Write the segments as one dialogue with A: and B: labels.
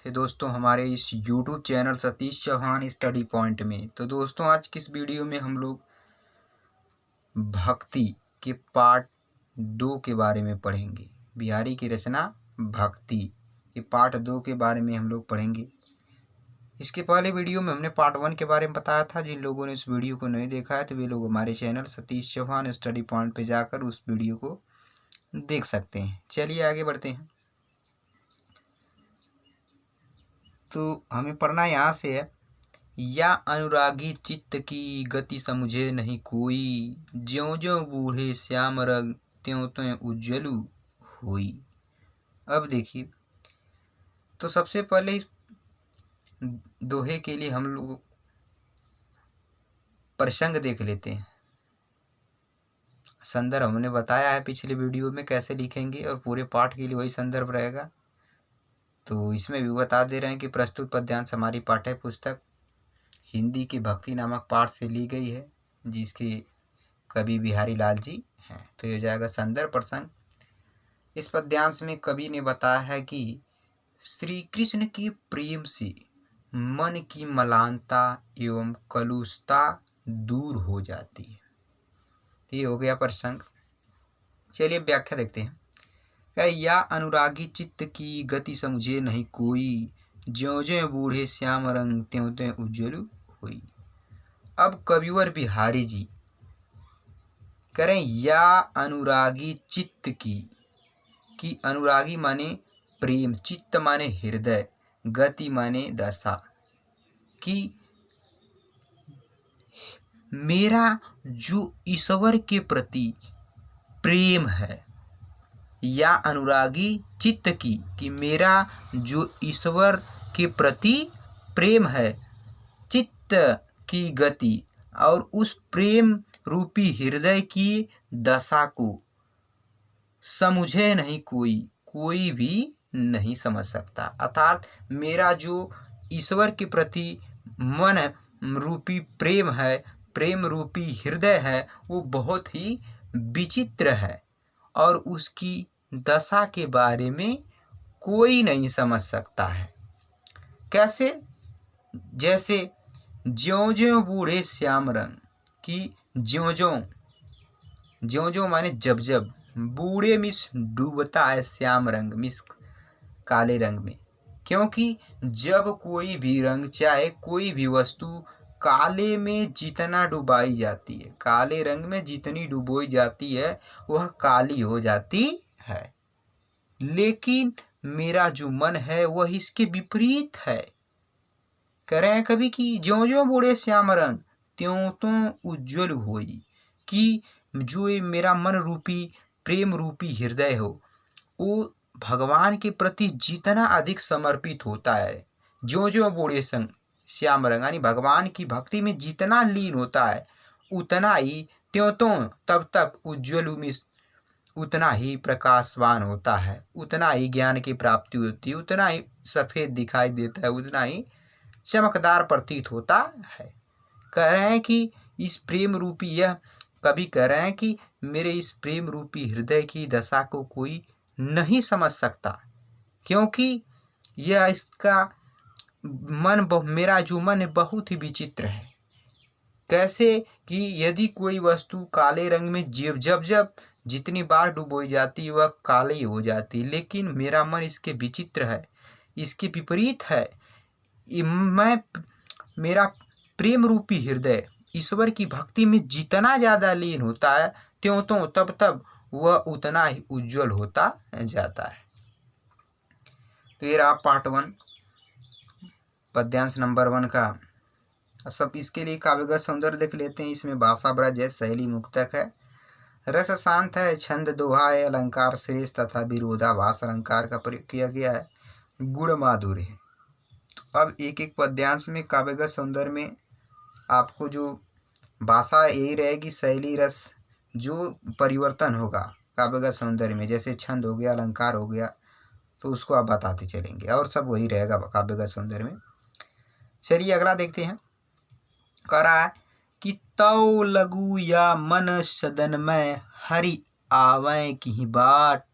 A: थे दोस्तों हमारे इस YouTube channel Satish Chauhan study point में। तो दोस्तों आज की इस वीडियो में हम लोग भक्ति के पार्ट 2 के बारे में पढ़ेंगे। बिहारी की रचना भक्ति के पार्ट 2 के बारे में हम लोग पढ़ेंगे। इसके पहले वीडियो में हमने पार्ट 1 के बारे में बताया था। जिन लोगों ने इस वीडियो को नहीं देखा है तो वे लोग हमारे channel Satish Chauhan study point पे जाकर उस वीडियो को देख सकते हैं। चलिए आगे बढ़ते हैं। तो हमें पढ़ना यहाँ से है, या अनुरागी चित्त की गति समझे नहीं कोई, ज्यों ज्यों बूढ़े श्याम रंग त्यों त्यों उज्ज्वलु होई। अब देखिए, तो सबसे पहले इस दोहे के लिए हम लोग प्रसंग देख लेते हैं। संदर्भ हमने बताया है पिछले वीडियो में कैसे लिखेंगे और पूरे पाठ के लिए वही संदर्भ रहेगा। तो इसमें भी बता दे रहे हैं कि प्रस्तुत पद्यांश हमारी पाठ्य पुस्तक हिंदी की भक्ति नामक पाठ से ली गई है, जिसके कवि बिहारी लाल जी हैं। तो ये हो जाएगा संदर्भ प्रसंग। इस पद्यांश में कवि ने बताया है कि श्री कृष्ण के प्रेम से मन की मलानता एवं कलुषता दूर हो जाती है। तो ये हो गया प्रसंग। चलिए व्याख्या देखते हैं। या अनुरागी चित्त की गति समझे नहीं कोई, ज्यों ज्यों बूढ़े श्याम रंग त्यों त्यों उज्ज्वल हुई। अब कविवर बिहारी जी करें या अनुरागी चित्त की अनुरागी माने प्रेम, चित्त माने हृदय, गति माने दशा, कि मेरा जो ईश्वर के प्रति प्रेम है, या अनुरागी चित्त की कि मेरा जो ईश्वर के प्रति प्रेम है, चित्त की गति और उस प्रेम रूपी हृदय की दशा को समझे नहीं कोई भी नहीं समझ सकता। अर्थात मेरा जो ईश्वर के प्रति मन रूपी प्रेम है, प्रेम रूपी हृदय है, वो बहुत ही विचित्र है और उसकी दशा के बारे में कोई नहीं समझ सकता है। कैसे? जैसे ज्यों ज्यों बूढ़े श्याम रंग, कि ज्यों ज्यों माने जब जब, बूढ़े मिस डूबता है श्याम रंग मिस काले रंग में। क्योंकि जब कोई भी रंग, चाहे कोई भी वस्तु काले में जितना डुबाई जाती है, काले रंग में जितनी डुबोई जाती है वह काली हो जाती है, लेकिन मेरा जो मन है वह इसके विपरीत है। कह रहे हैं कभी कि ज्यों ज्यों बूढ़े श्याम रंग त्यों त्यों उज्ज्वल होई, कि जो मेरा मन रूपी प्रेम रूपी हृदय हो वो भगवान के प्रति जितना अधिक समर्पित होता है, ज्यों ज्यों बूढ़े श्याम रंग यानी भगवान की भक्ति में जितना लीन होता है, उतना ही त्यों त्यों तब तब उज्ज्वल उतना ही प्रकाशवान होता है, उतना ही ज्ञान की प्राप्ति होती है, उतना ही सफ़ेद दिखाई देता है, उतना ही चमकदार प्रतीत होता है। कह रहे हैं कि इस प्रेम रूपी, यह कभी कह रहे हैं कि मेरे इस प्रेम रूपी हृदय की दशा को कोई नहीं समझ सकता, क्योंकि यह इसका मन, मेरा जो मन है बहुत ही विचित्र है। कैसे? कि यदि कोई वस्तु काले रंग में जब जितनी बार डुबोई जाती है वह काली हो जाती है, लेकिन मेरा मन इसके विचित्र है, इसके विपरीत है। मेरा प्रेम रूपी हृदय ईश्वर की भक्ति में जितना ज़्यादा लीन होता है, त्यों त्यों तब तब वह उतना ही उज्जवल होता जाता है। तो ये रहा पार्ट 1 पद्यांश नंबर 1 का। अब सब इसके लिए काव्यगत सौंदर्य देख लेते हैं। इसमें भाषा ब्रज है, शैली मुक्तक है, रस शांत है, छंद दोहा है, अलंकार श्रेष्ठ तथा विरोधाभास अलंकार का प्रयोग किया गया है, गुण माधुर्य है। तो अब एक एक पद्यांश में काव्यगत सौंदर्य में आपको जो भाषा यही रहेगी, शैली रस जो परिवर्तन होगा काव्यगत सौंदर्य में, जैसे छंद हो गया, अलंकार हो गया, तो उसको आप बताते चलेंगे और सब वही रहेगा काव्यगत सौंदर्य में। चलिए अगला देखते हैं। कह रहा है कि तौ लगू या मन सदन में हरि आवें की बाट,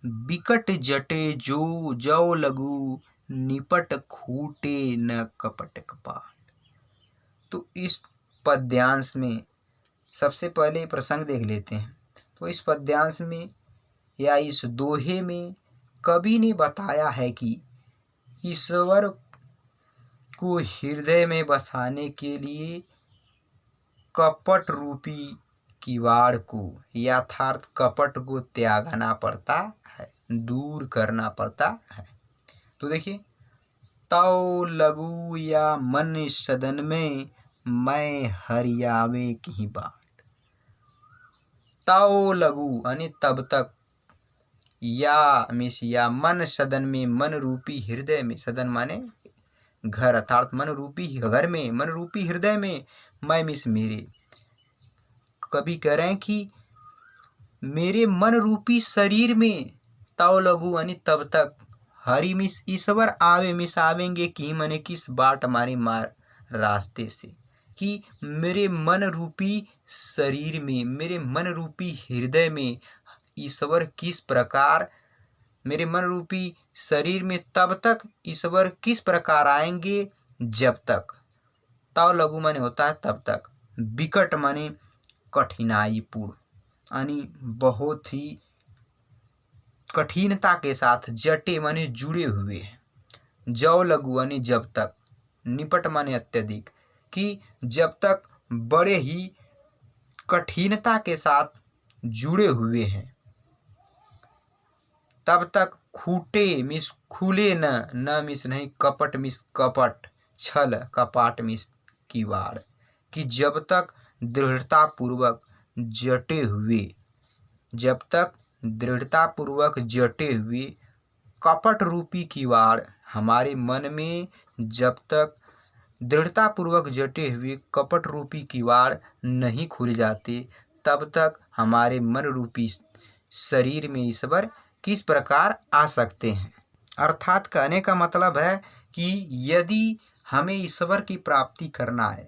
A: बिकट जटे जो जौ लगू निपट खूटे न कपट कपाट। तो इस पद्यांश में सबसे पहले प्रसंग देख लेते हैं। तो इस पद्यांश में या इस दोहे में कवि ने बताया है कि ईश्वर को हृदय में बसाने के लिए कपट रूपी किवाड़ को यथार्थ कपट को त्यागना पड़ता है, दूर करना पड़ता है। तो देखिए, तौ लगू या मन सदन में मैं हरियावे की बाट। तौ लगू यानी तब तक, या मन सदन में मन रूपी हृदय में, सदन माने घर अर्थात मन रूपी घर में, मन रूपी हृदय में, मैं मिस मेरे। कभी कह रहे हैं कि मेरे मन रूपी शरीर में तौ लगू यानी तब तक हरि मिस ईश्वर आवे, मिस आवेंगे कि मने किस बाट मारे मार रास्ते से, कि मेरे मन रूपी शरीर में, मेरे मन रूपी हृदय में ईश्वर किस प्रकार, मेरे मन रूपी शरीर में तब तक ईश्वर किस प्रकार आएंगे जब तक। तौ लगू माने होता है तब तक, विकट माने कठिनाईपूर्ण यानी बहुत ही कठिनता के साथ, जटे माने जुड़े हुए, जौ लगू यानी जब तक, निपट माने अत्यधिक, कि जब तक बड़े ही कठिनता के साथ जुड़े हुए हैं, तब तक खूटे मिस खुले न मिस नहीं, कपट मिस कपट, छल कपाट मिस किवाड़, कि जब तक दृढ़ता पूर्वक जटे हुए, जब तक दृढ़ता पूर्वक जटे हुए कपट रूपी किवाड़ हमारे मन में, जब तक दृढ़ता पूर्वक जटे हुए कपट रूपी किवाड़ नहीं खुल जाते, तब तक हमारे मन रूपी शरीर में ईश्वर किस प्रकार आ सकते हैं। अर्थात कहने का मतलब है कि यदि हमें ईश्वर की प्राप्ति करना है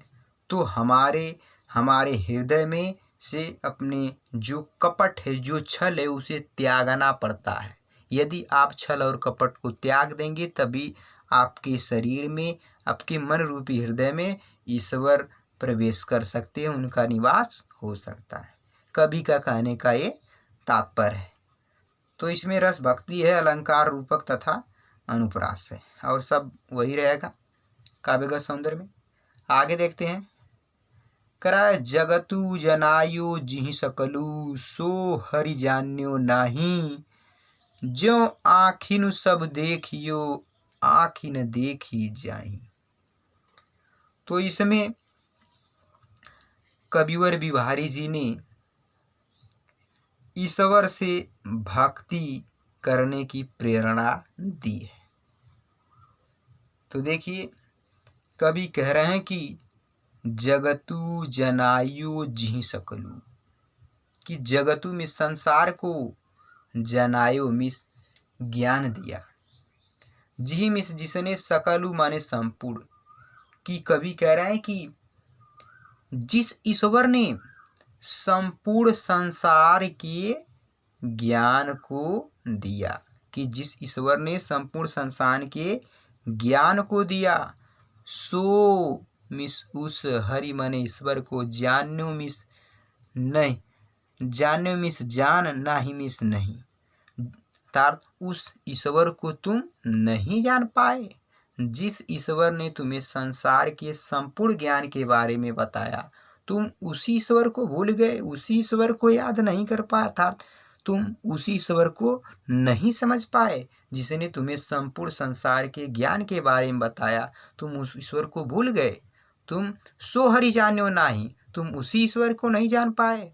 A: तो हमारे हृदय में से अपने जो कपट है, जो छल है, उसे त्यागना पड़ता है। यदि आप छल और कपट को त्याग देंगे तभी आपके शरीर में, आपके मन रूपी हृदय में ईश्वर प्रवेश कर सकते हैं, उनका निवास हो सकता है। कवि का कहने का ये तात्पर्य है। तो इसमें रस भक्ति है, अलंकार रूपक तथा अनुप्रास है, और सब वही रहेगा काव्यगत सौंदर्य में। आगे देखते हैं। कराय जगतु जनायो जिहि सकलु, सो हरि जान्यो नाही, ज्यों आँखिनु सब देखियो आँखि न देखी जाहि। तो इसमें कविवर बिहारी जी ने ईश्वर से भक्ति करने की प्रेरणा दी है। तो देखिए, कवि कह रहे हैं कि जगतु जनायो जिहि सकलु, कि जगतु में संसार को जनायो मिस ज्ञान दिया, जिहि मिस जिसने सकलु माने संपूर्ण, कि कवि कह रहे हैं कि जिस ईश्वर ने संपूर्ण संसार के ज्ञान को दिया, कि जिस ईश्वर ने संपूर्ण संसार के ज्ञान को दिया, सो मिस उस हरि माने ईश्वर को, जान्यो मिस नहीं, जान्यो मिस जान, नाही मिस नहीं, अर्थात उस ईश्वर को तुम नहीं जान पाए। जिस ईश्वर ने तुम्हें संसार के संपूर्ण ज्ञान के बारे में बताया, तुम उसी ईश्वर को भूल गए, उसी ईश्वर को याद नहीं कर पाए, अर्थात तुम उसी ईश्वर को नहीं समझ पाए जिसने तुम्हें संपूर्ण संसार के ज्ञान के बारे में बताया। तुम उस ईश्वर को भूल गए, तुम सो हरि जान्यो नाही, तुम उसी ईश्वर को नहीं जान पाए।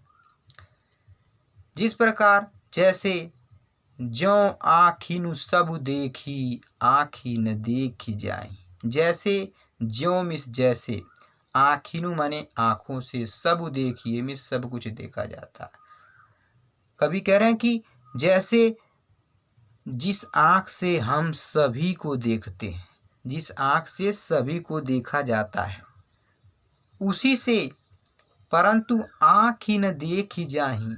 A: जिस प्रकार जैसे ज्यों आँखिनु सब देखी आँखि न देखी जाई, जैसे ज्यों मिस जैसे, आँखिनु माने आँखों से, सब देखिए मिस सब कुछ देखा जाता। कवि कह रहे हैं कि जैसे जिस आँख से हम सभी को देखते हैं, जिस आँख से सभी को देखा जाता है, उसी से, परंतु आँखि न देखी जाही,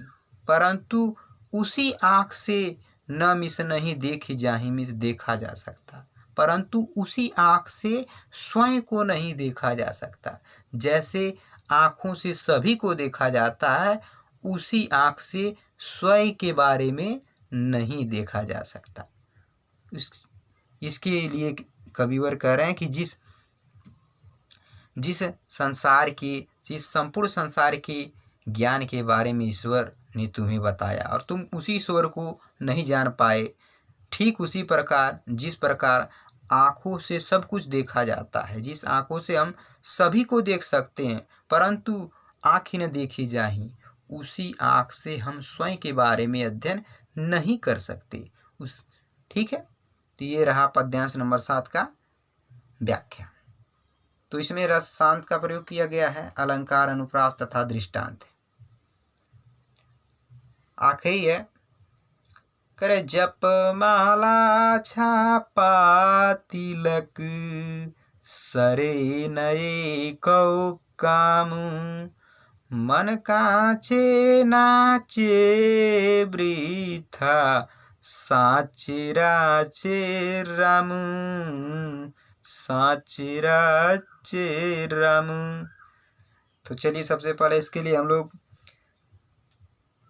A: परंतु उसी आँख से न मिस नहीं देखी जाही, मिस देखा जा सकता, परंतु उसी आँख से स्वयं को नहीं देखा जा सकता। जैसे आँखों से सभी को देखा जाता है, उसी आँख से स्वयं के बारे में नहीं देखा जा सकता। इसके लिए कविवर कह रहे हैं कि जिस संपूर्ण संसार के ज्ञान के बारे में ईश्वर ने तुम्हें बताया और तुम उसी ईश्वर को नहीं जान पाए, ठीक उसी प्रकार जिस प्रकार आँखों से सब कुछ देखा जाता है, जिस आँखों से हम सभी को देख सकते हैं परंतु आँख ही न देखी जाही, उसी आँख से हम स्वयं के बारे में अध्ययन नहीं कर सकते। ठीक है, तो ये रहा पद्यांश नंबर 7 का व्याख्या। तो इसमें रस शांत का प्रयोग किया गया है, अलंकार, अनुप्रास तथा दृष्टांत। आखिरी है, करे जप माला छापा तिलक, सरे नये कौ काम, मन काचे नाचे वृथा, साचे राचे राम, साचे राचे राम। तो चलिए सबसे पहले इसके लिए हम लोग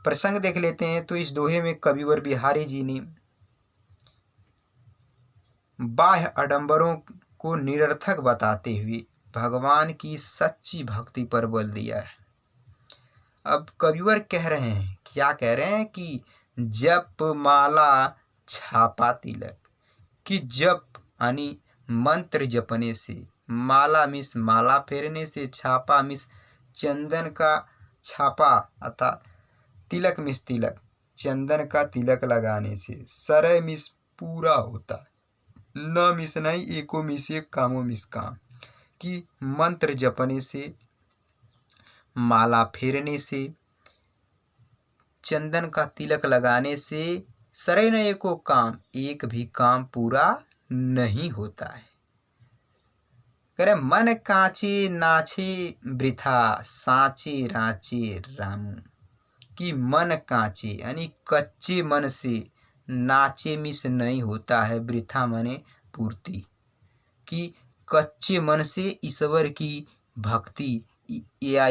A: प्रसंग देख लेते हैं। तो इस दोहे में कविवर बिहारी जी ने बाह्य आडंबरों को निरर्थक बताते हुए भगवान की सच्ची भक्ति पर बल दिया है। अब कविवर कह रहे हैं, क्या कह रहे हैं कि जप माला छापा तिलक, कि जप यानी मंत्र जपने से, माला मिस माला फेरने से, छापा मिस चंदन का छापा अर्थात तिलक मिस तिलक, चंदन का तिलक लगाने से, सरय मिस पूरा होता, न मिस नहीं, एको मिस एक, कामो मिस काम, कि मंत्र जपने से, माला फेरने से, चंदन का तिलक लगाने से सरय न एको काम, एक भी काम पूरा नहीं होता है। करे मन काचे नाचे वृथा, साचे राचे राम, कि मन काचे यानी कच्चे मन से, नाचे मिस नहीं होता है, वृथा माने पूर्ति, कि कच्चे मन से ईश्वर की भक्ति या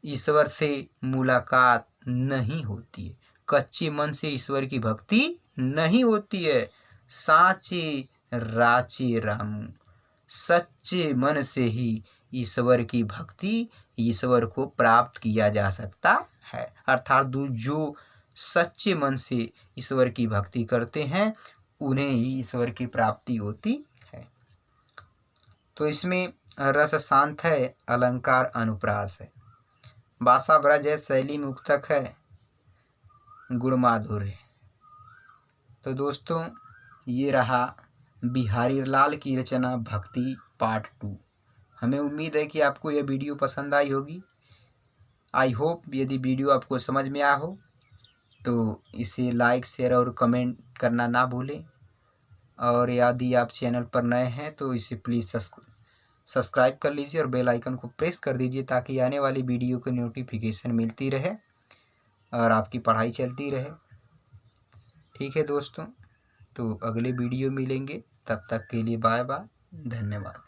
A: ईश्वर से मुलाकात नहीं होती है, कच्चे मन से ईश्वर की भक्ति नहीं होती है। साचे राचे राम, सच्चे मन से ही ईश्वर की भक्ति, ईश्वर को प्राप्त किया जा सकता है। अर्थात जो सच्चे मन से ईश्वर की भक्ति करते हैं उन्हें ही ईश्वर की प्राप्ति होती है। तो इसमें रस शांत है, अलंकार अनुप्रास है, भाषा ब्रज है, शैली मुक्तक है, गुण माधुर्य है। तो दोस्तों ये रहा बिहारी लाल की रचना भक्ति पार्ट 2। हमें उम्मीद है कि आपको यह वीडियो पसंद आई होगी। आई होप यदि वीडियो आपको समझ में आया हो तो इसे लाइक, शेयर और कमेंट करना ना भूलें। और यदि आप चैनल पर नए हैं तो इसे प्लीज़ सब्सक्राइब कर लीजिए और बेल आइकन को प्रेस कर दीजिए ताकि आने वाली वीडियो की नोटिफिकेशन मिलती रहे और आपकी पढ़ाई चलती रहे। ठीक है दोस्तों, तो अगले वीडियो मिलेंगे, तब तक के लिए बाय बाय, धन्यवाद।